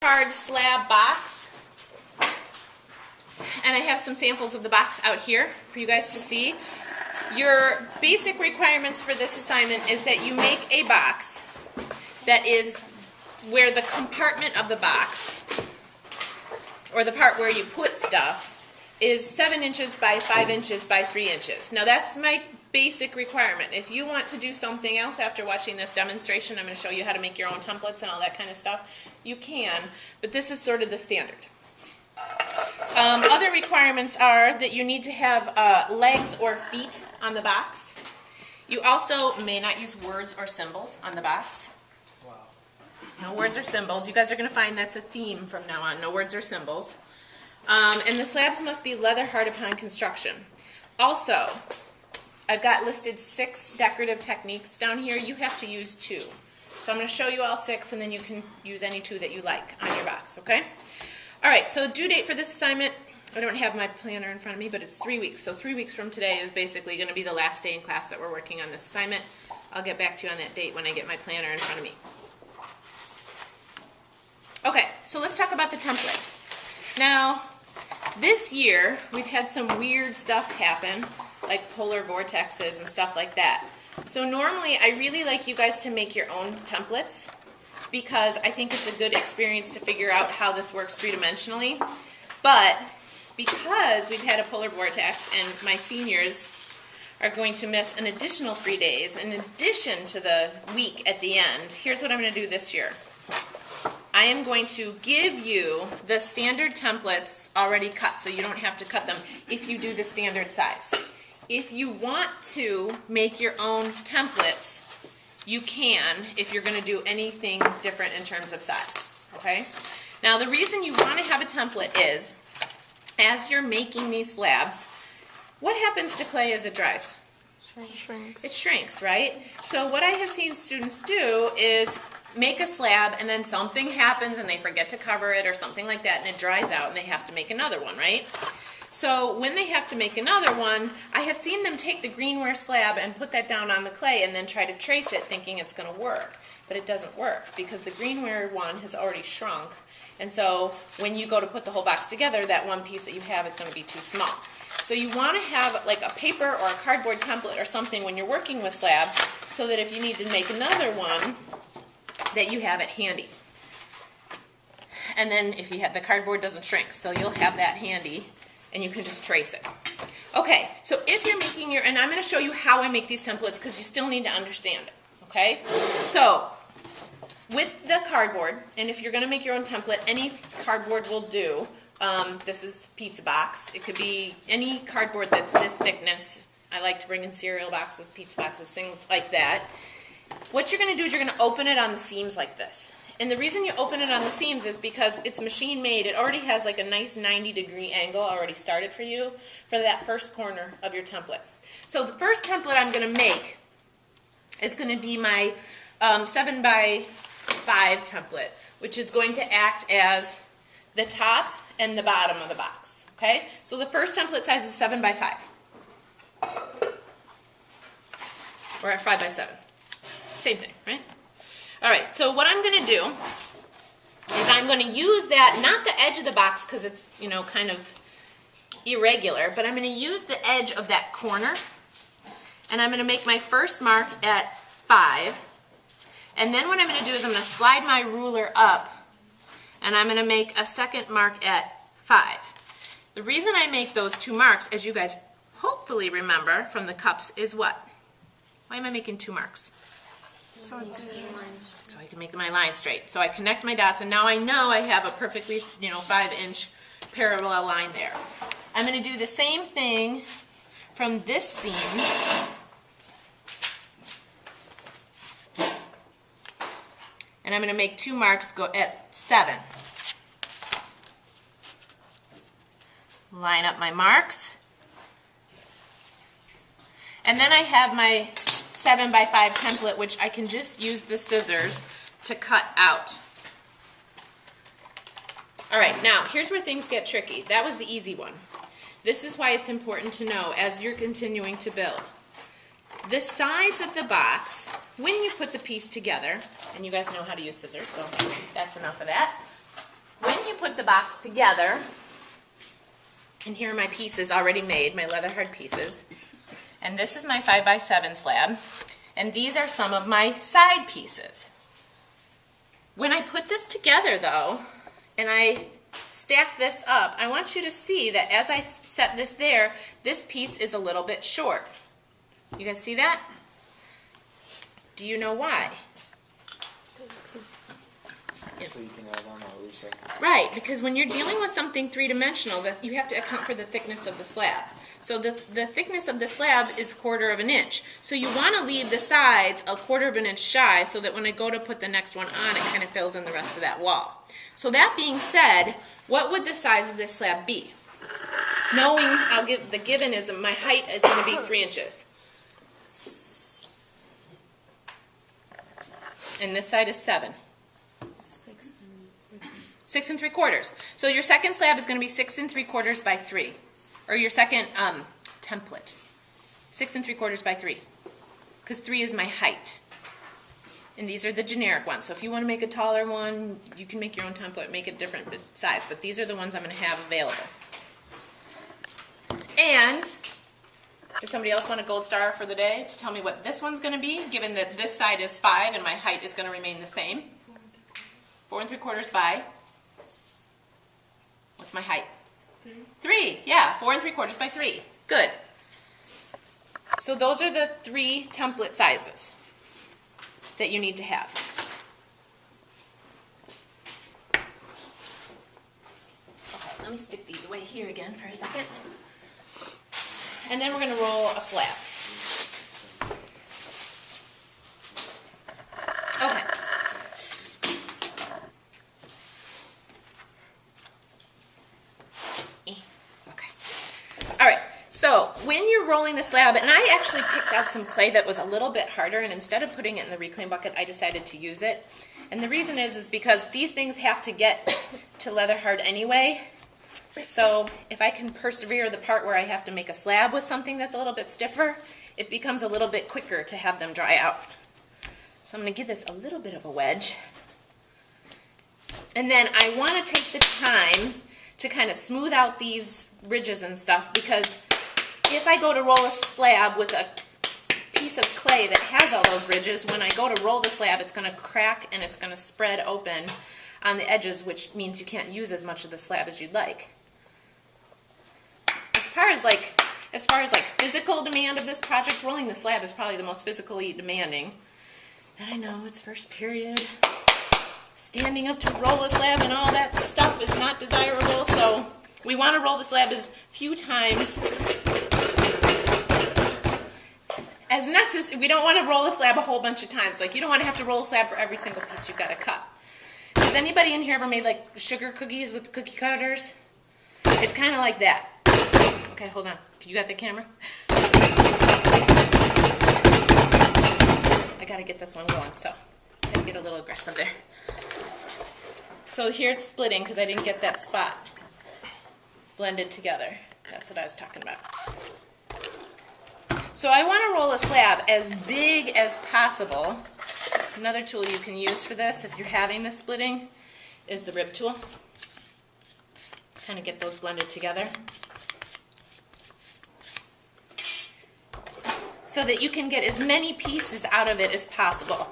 Hard slab box, and I have some samples of the box out here for you guys to see. Your basic requirements for this assignment is that you make a box that is where the compartment of the box, or the part where you put stuff, is 7 inches by 5 inches by 3 inches. Now that's my basic requirement. If you want to do something else after watching this demonstration, I'm going to show you how to make your own templates and all that kind of stuff. You can, but this is sort of the standard. Other requirements are that you need to have legs or feet on the box. You also may not use words or symbols on the box. Wow. No words or symbols. You guys are going to find that's a theme from now on. No words or symbols. And the slabs must be leather-hard upon construction. Also, I've got listed 6 decorative techniques down here. You have to use 2. So I'm going to show you all 6, and then you can use any 2 that you like on your box, okay? All right, so due date for this assignment, I don't have my planner in front of me, but it's 3 weeks. So 3 weeks from today is basically going to be the last day in class that we're working on this assignment. I'll get back to you on that date when I get my planner in front of me. Okay, so let's talk about the template. Now, this year, we've had some weird stuff happen, like polar vortexes and stuff like that. So normally, I really like you guys to make your own templates because I think it's a good experience to figure out how this works 3-dimensionally. But because we've had a polar vortex and my seniors are going to miss an additional 3 days in addition to the week at the end, here's what I'm going to do this year. I am going to give you the standard templates already cut, so you don't have to cut them if you do the standard size. If you want to make your own templates, you can if you're going to do anything different in terms of size. Okay? Now the reason you want to have a template is, as you're making these slabs, what happens to clay as it dries? Shrinks. It shrinks, right? So what I have seen students do is make a slab and then something happens and they forget to cover it or something like that and it dries out and they have to make another one, right? So when they have to make another one, I have seen them take the greenware slab and put that down on the clay and then try to trace it thinking it's going to work. But it doesn't work because the greenware one has already shrunk. And so when you go to put the whole box together, that one piece that you have is going to be too small. So you want to have like a paper or a cardboard template or something when you're working with slabs so that if you need to make another one, that you have it handy. And then if you have the cardboard doesn't shrink, so you'll have that handy and you can just trace it. Okay, so if you're making your, and I'm going to show you how I make these templates because you still need to understand it, okay? So with the cardboard, and if you're going to make your own template, any cardboard will do. This is pizza box. It could be any cardboard that's this thickness. I like to bring in cereal boxes, pizza boxes, things like that. What you're going to do is you're going to open it on the seams like this. And the reason you open it on the seams is because it's machine made. It already has like a nice 90-degree angle already started for you for that first corner of your template. So the first template I'm going to make is going to be my 7 by 5 template, which is going to act as the top and the bottom of the box. Okay? So the first template size is 7 by 5. Or at 5 by 7. Same thing, right? All right, so what I'm going to do is I'm going to use that, not the edge of the box because it's, you know, kind of irregular, but I'm going to use the edge of that corner, and I'm going to make my first mark at 5, and then what I'm going to do is I'm going to slide my ruler up, and I'm going to make a second mark at 5. The reason I make those 2 marks, as you guys hopefully remember from the cups, is what? Why am I making 2 marks? So I can make my line straight. So I connect my dots, and now I know I have a perfectly, 5-inch parallel line there. I'm going to do the same thing from this seam. And I'm going to make 2 marks go at 7. Line up my marks. And then I have my 7 by 5 template, which I can just use the scissors to cut out. Alright, now here's where things get tricky. That was the easy one. This is why it's important to know as you're continuing to build. The sides of the box, when you put the piece together, and you guys know how to use scissors, so that's enough of that. box together. And here are my pieces already made, my Leatherhard pieces. And this is my 5x7 slab. And these are some of my side pieces. When I put this together though, and I stack this up, I want you to see that as I set this there, this piece is a little bit short. You guys see that? Do you know why? So you can add on a loose second. Right, because when you're dealing with something three-dimensional, that you have to account for the thickness of the slab. So the thickness of the slab is 1/4 of an inch. So you want to leave the sides a 1/4 of an inch shy so that when I go to put the next one on, it kind of fills in the rest of that wall. So that being said, what would the size of this slab be? Knowing the given is that my height is going to be 3 inches. And this side is 7. 6 3/4. So your second slab is going to be 6 3/4 by 3. Or your second template. 6 3/4 by 3. Because 3 is my height. And these are the generic ones. So if you want to make a taller one, you can make your own template, make it different size. But these are the ones I'm going to have available. And does somebody else want a gold star for the day to tell me what this one's going to be, given that this side is 5 and my height is going to remain the same? 4 3/4 by, what's my height? 3. Yeah, 4 3/4 by 3. Good. So those are the 3 template sizes that you need to have. Okay, let me stick these away here again for a second. And then we're going to roll a slab. Okay. Okay. All right. So when you're rolling the slab, and I actually picked out some clay that was a little bit harder, and instead of putting it in the reclaim bucket, I decided to use it. And the reason is because these things have to get to Leatherhard anyway. So if I can persevere the part where I have to make a slab with something that's a little bit stiffer, it becomes a little bit quicker to have them dry out. So I'm going to give this a little bit of a wedge. And then I want to take the time to kind of smooth out these ridges and stuff, because if I go to roll a slab with a piece of clay that has all those ridges, when I go to roll the slab, it's going to crack and it's going to spread open on the edges, which means you can't use as much of the slab as you'd like. As far as physical demand of this project, rolling the slab is probably the most physically demanding. And I know it's first period. Standing up to roll a slab and all that stuff is not desirable, so we want to roll the slab as few times as necessary. We don't want to roll a slab a whole bunch of times. Like, you don't want to have to roll a slab for every single piece you've got to cut. Has anybody in here ever made like sugar cookies with cookie cutters? It's kind of like that. Okay, hold on. You got the camera? I gotta get this one going, so I gotta get a little aggressive there. So here it's splitting because I didn't get that spot blended together. That's what I was talking about. So I want to roll a slab as big as possible. Another tool you can use for this if you're having this splitting is the rib tool. Kind of get those blended together, so that you can get as many pieces out of it as possible.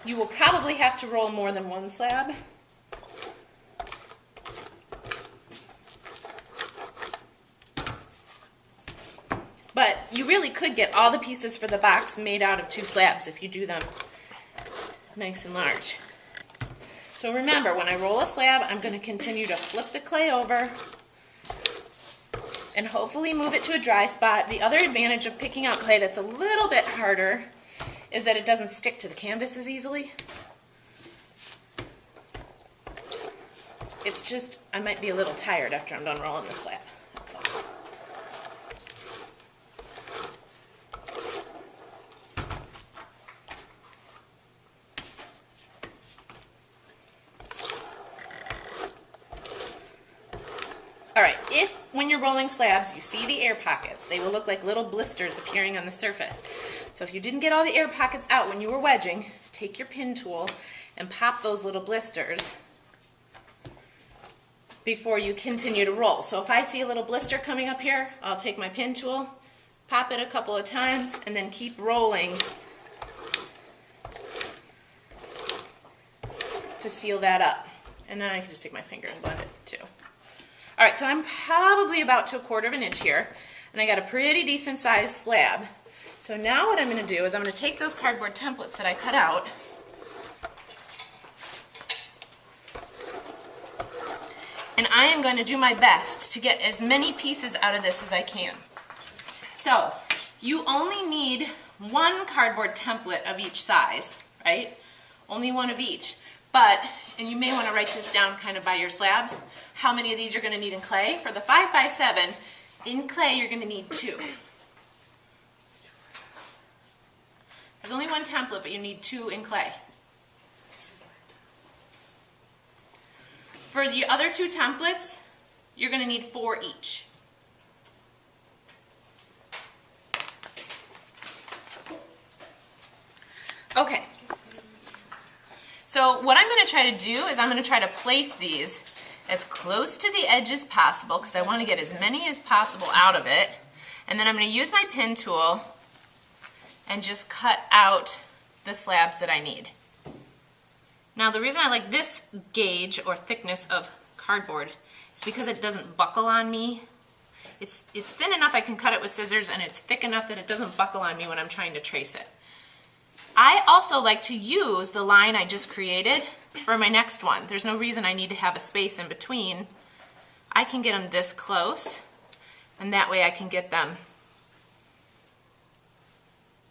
You will probably have to roll more than one slab. But you really could get all the pieces for the box made out of 2 slabs if you do them nice and large. So remember, when I roll a slab, I'm going to continue to flip the clay over and hopefully move it to a dry spot. The other advantage of picking out clay that's a little bit harder is that it doesn't stick to the canvas as easily. It's just, I might be a little tired after I'm done rolling the slab. That's all. All right, if when you're rolling slabs you see the air pockets, they will look like little blisters appearing on the surface. So if you didn't get all the air pockets out when you were wedging, take your pin tool and pop those little blisters before you continue to roll. So if I see a little blister coming up here, I'll take my pin tool, pop it a couple of times, and then keep rolling to seal that up. And then I can just take my finger and blend it too. All right, so I'm probably about to 1/4 of an inch here, and I got a pretty decent sized slab. So now what I'm going to do is I'm going to take those cardboard templates that I cut out, and I am going to do my best to get as many pieces out of this as I can. So you only need 1 cardboard template of each size, right? Only 1 of each. But, and you may want to write this down kind of by your slabs, how many of these you're going to need in clay. For the 5x7, in clay you're going to need 2. There's only 1 template, but you need 2 in clay. For the other 2 templates, you're going to need 4 each. Okay. So what I'm going to try to do is I'm going to try to place these as close to the edge as possible because I want to get as many as possible out of it. And then I'm going to use my pin tool and just cut out the slabs that I need. Now the reason I like this gauge or thickness of cardboard is because it doesn't buckle on me. It's thin enough I can cut it with scissors, and it's thick enough that it doesn't buckle on me when I'm trying to trace it. I also like to use the line I just created for my next one. There's no reason I need to have a space in between. I can get them this close, and that way I can get them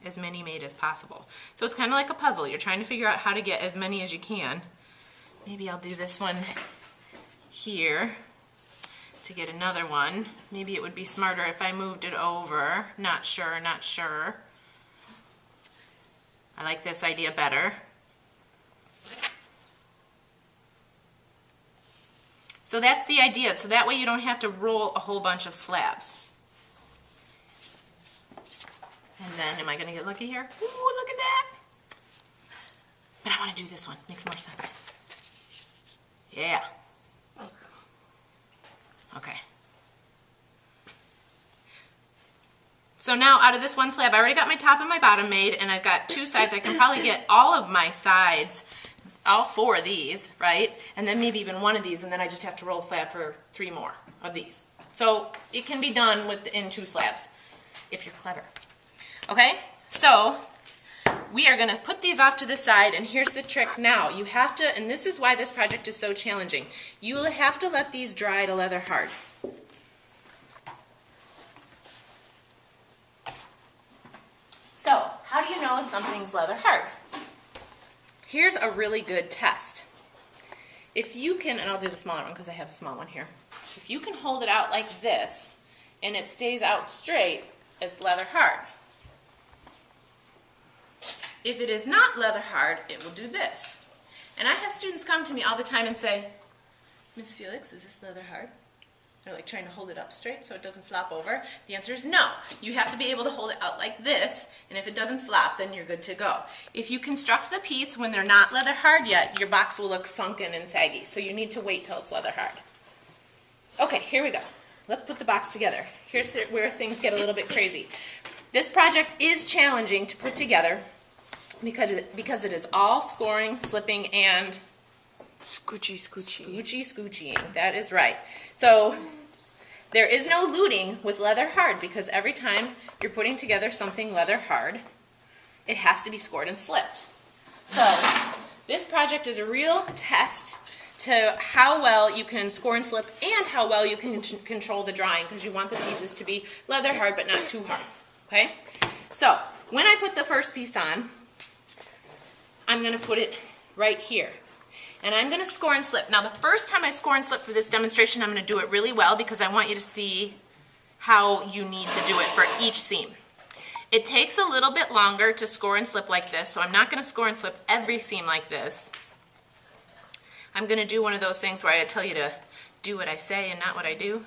as many made as possible. So it's kind of like a puzzle. You're trying to figure out how to get as many as you can. Maybe I'll do this one here to get another one. Maybe it would be smarter if I moved it over. Not sure, not sure. I like this idea better. So that's the idea. So that way you don't have to roll a whole bunch of slabs. And then, am I going to get lucky here? Ooh, look at that. But I want to do this one. Makes more sense. Yeah. Okay. So now out of this one slab, I already got my top and my bottom made, and I've got 2 sides. I can probably get all of my sides, all 4 of these, right? And then maybe even 1 of these, and then I just have to roll a slab for 3 more of these. So it can be done in 2 slabs, if you're clever. Okay, so we are going to put these off to the side, and here's the trick now. You have to, and this is why this project is so challenging, you will have to let these dry to Leatherhard. So, how do you know if something's Leatherhard? Here's a really good test. If you can, and I'll do the smaller one because I have a small one here. If you can hold it out like this, and it stays out straight, it's Leatherhard. If it is not Leatherhard, it will do this. And I have students come to me all the time and say, Miss Felix, is this Leatherhard? They're like trying to hold it up straight so it doesn't flop over. The answer is no. You have to be able to hold it out like this, and if it doesn't flop, then you're good to go. If you construct the piece when they're not Leatherhard yet, your box will look sunken and saggy, so you need to wait till it's Leatherhard. Okay, here we go. Let's put the box together. Here's where things get a little bit crazy. This project is challenging to put together because it is all scoring, slipping, and scooching. That is right. So there is no looting with Leatherhard because every time you're putting together something Leatherhard, it has to be scored and slipped. So this project is a real test to how well you can score and slip and how well you can control the drying, because you want the pieces to be Leatherhard but not too hard. Okay? So when I put the first piece on, I'm going to put it right here. And I'm going to score and slip. Now the first time I score and slip for this demonstration, I'm going to do it really well because I want you to see how you need to do it for each seam. It takes a little bit longer to score and slip like this, so I'm not going to score and slip every seam like this. I'm going to do one of those things where I tell you to do what I say and not what I do.